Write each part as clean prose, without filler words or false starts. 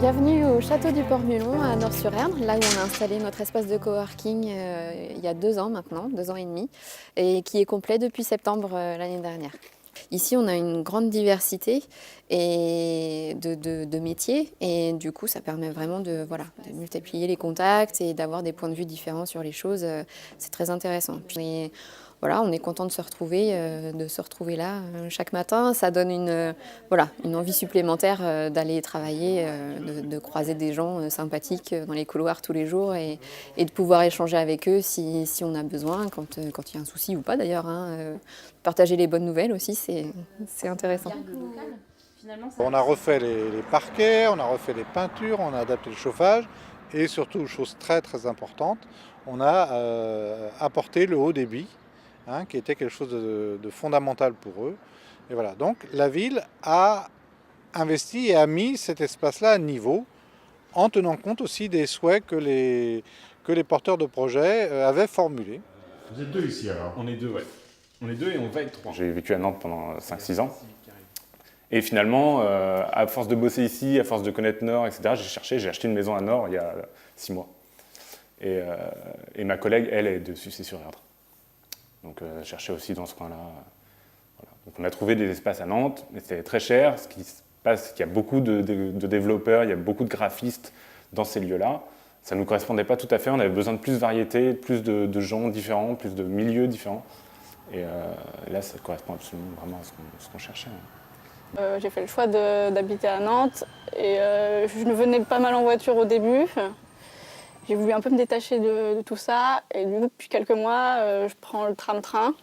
Bienvenue au château du Port-Mulon à Nort-sur-Erdre, là où on a installé notre espace de coworking il y a 2 ans maintenant, 2 ans et demi, et qui est complet depuis septembre l'année dernière. Ici, on a une grande diversité de métiers et du coup, ça permet vraiment de multiplier les contacts et d'avoir des points de vue différents sur les choses. C'est très intéressant. Puis, voilà, on est content de se retrouver là chaque matin. Ça donne une envie supplémentaire d'aller travailler, de croiser des gens sympathiques dans les couloirs tous les jours et de pouvoir échanger avec eux si on a besoin, quand il y a un souci ou pas d'ailleurs. Partager les bonnes nouvelles aussi, c'est intéressant. On a refait les parquets, on a refait les peintures, on a adapté le chauffage et surtout, chose très très importante, on a apporté le haut débit, qui était quelque chose de fondamental pour eux. Et voilà, donc la ville a investi et a mis cet espace-là à niveau en tenant compte aussi des souhaits que les porteurs de projets avaient formulés. Vous êtes deux ici alors? On est deux, ouais. On est deux et on va être trois. J'ai vécu à Nantes pendant 5-6 ans. Et finalement, à force de bosser ici, à force de connaître Nord, etc., j'ai acheté une maison à Nord il y a 6 mois. Et ma collègue, elle, est de Sucy-sur-Erdre. Donc, je cherchais aussi dans ce coin-là. Voilà. Donc, on a trouvé des espaces à Nantes, mais c'était très cher. Ce qui se passe, c'est qu'il y a beaucoup de développeurs, il y a beaucoup de graphistes dans ces lieux-là. Ça ne nous correspondait pas tout à fait. On avait besoin de plus de variété, plus de gens différents, plus de milieux différents. Et là, ça correspond absolument vraiment à ce qu'on cherchait. J'ai fait le choix d'habiter à Nantes et je venais pas mal en voiture au début. J'ai voulu un peu me détacher de tout ça et du coup, depuis quelques mois, je prends le tram-train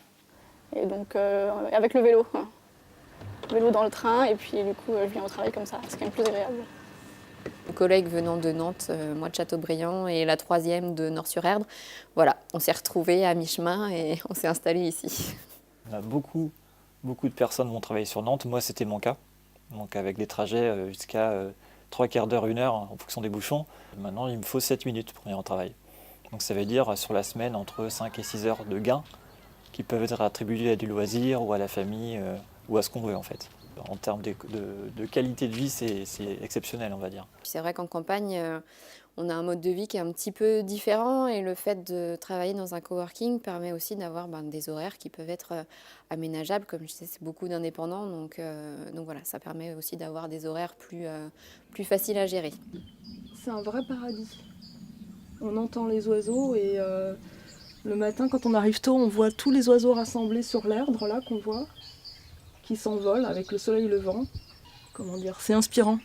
et donc avec le vélo. Le vélo dans le train et puis du coup, je viens au travail comme ça. C'est quand même plus agréable. Mon collègue venant de Nantes, moi de Châteaubriand et la troisième de Nort-sur-Erdre, voilà, on s'est retrouvés à mi-chemin et on s'est installés ici. On a beaucoup de personnes vont travailler sur Nantes. Moi, c'était mon cas. Donc avec des trajets jusqu'à 3/4 d'heure, 1 heure en fonction des bouchons. Maintenant, il me faut 7 minutes pour venir au travail. Donc ça veut dire sur la semaine entre 5 et 6 heures de gain qui peuvent être attribués à du loisir ou à la famille ou à ce qu'on veut en fait. En termes de qualité de vie, c'est exceptionnel, on va dire. C'est vrai qu'en campagne, on a un mode de vie qui est un petit peu différent et le fait de travailler dans un coworking permet aussi d'avoir des horaires qui peuvent être aménageables. Comme je sais, c'est beaucoup d'indépendants, donc voilà, ça permet aussi d'avoir des horaires plus faciles à gérer. C'est un vrai paradis. On entend les oiseaux et le matin, quand on arrive tôt, on voit tous les oiseaux rassemblés sur l'Erdre, là, qu'on voit, qui s'envolent avec le soleil levant. Comment dire, c'est inspirant.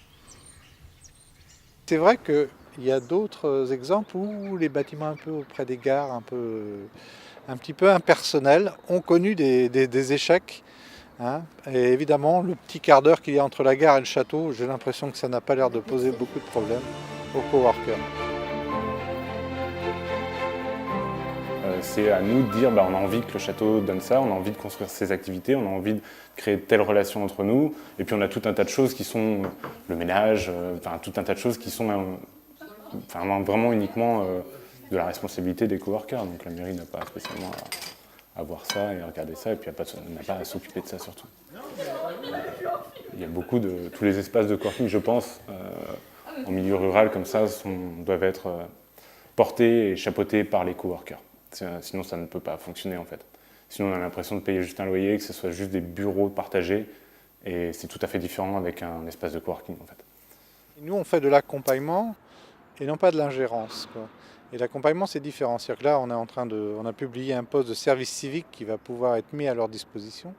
C'est vrai qu'il y a d'autres exemples où les bâtiments un peu auprès des gares, un petit peu impersonnels, ont connu des échecs. Et évidemment, le petit quart d'heure qu'il y a entre la gare et le château, j'ai l'impression que ça n'a pas l'air de poser beaucoup de problèmes aux coworkers. C'est à nous de dire on a envie que le château donne ça, on a envie de construire ces activités, on a envie de créer telle relation entre nous. Et puis on a tout un tas de choses qui sont le ménage, tout un tas de choses qui sont vraiment uniquement de la responsabilité des coworkers. Donc la mairie n'a pas spécialement à voir ça et à regarder ça, et puis n'a pas à s'occuper de ça surtout. Il y a beaucoup tous les espaces de coworking, je pense, en milieu rural comme ça, doivent être portés et chapeautés par les coworkers. Sinon, ça ne peut pas fonctionner en fait. Sinon, on a l'impression de payer juste un loyer, que ce soit juste des bureaux partagés, et c'est tout à fait différent avec un espace de coworking en fait. Nous, on fait de l'accompagnement et non pas de l'ingérence, quoi. Et l'accompagnement, c'est différent. C'est-à-dire que là, on a publié un poste de service civique qui va pouvoir être mis à leur disposition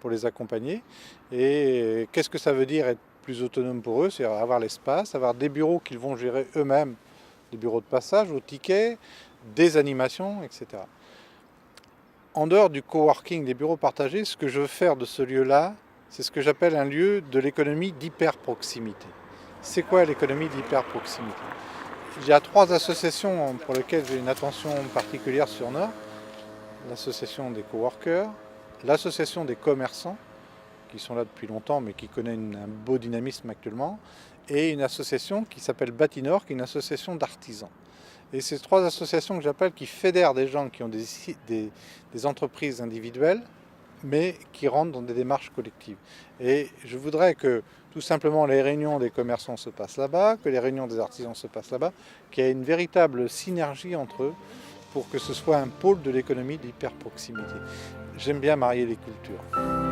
pour les accompagner. Et qu'est-ce que ça veut dire être plus autonome pour eux? C'est avoir l'espace, avoir des bureaux qu'ils vont gérer eux-mêmes, des bureaux de passage, au ticket, des animations, etc. En dehors du coworking, des bureaux partagés, ce que je veux faire de ce lieu-là, c'est ce que j'appelle un lieu de l'économie d'hyper-proximité. C'est quoi l'économie d'hyper-proximité? Il y a 3 associations pour lesquelles j'ai une attention particulière sur Nord. L'association des coworkers, l'association des commerçants, qui sont là depuis longtemps mais qui connaît un beau dynamisme actuellement, et une association qui s'appelle Bâtinor, qui est une association d'artisans. Et ces 3 associations que j'appelle qui fédèrent des gens qui ont des entreprises individuelles, mais qui rentrent dans des démarches collectives. Et je voudrais que tout simplement les réunions des commerçants se passent là-bas, que les réunions des artisans se passent là-bas, qu'il y a une véritable synergie entre eux pour que ce soit un pôle de l'économie d'hyper-proximité. J'aime bien marier les cultures.